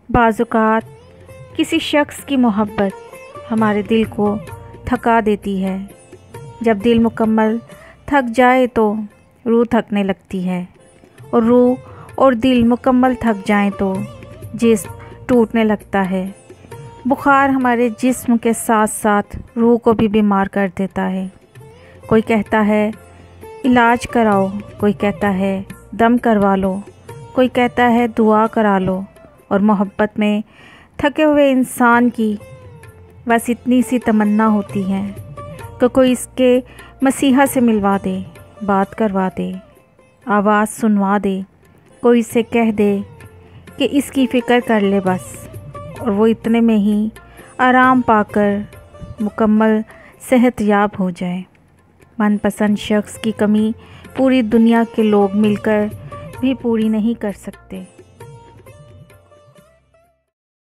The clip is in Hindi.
बाज़-औक़ात किसी शख्स की मोहब्बत हमारे दिल को थका देती है। जब दिल मुकम्मल थक जाए तो रूह थकने लगती है, और रूह और दिल मुकम्मल थक जाएं तो जिस्म टूटने लगता है। बुखार हमारे जिस्म के साथ साथ रूह को भी बीमार कर देता है। कोई कहता है इलाज कराओ, कोई कहता है दम करवा लो, कोई कहता है दुआ करा लो। और मोहब्बत में थके हुए इंसान की बस इतनी सी तमन्ना होती है कि कोई इसके मसीहा से मिलवा दे, बात करवा दे, आवाज़ सुनवा दे, कोई इसे कह दे कि इसकी फ़िक्र कर ले बस, और वो इतने में ही आराम पाकर मुकम्मल सेहतयाब हो जाए। मनपसंद शख्स की कमी पूरी दुनिया के लोग मिलकर भी पूरी नहीं कर सकते।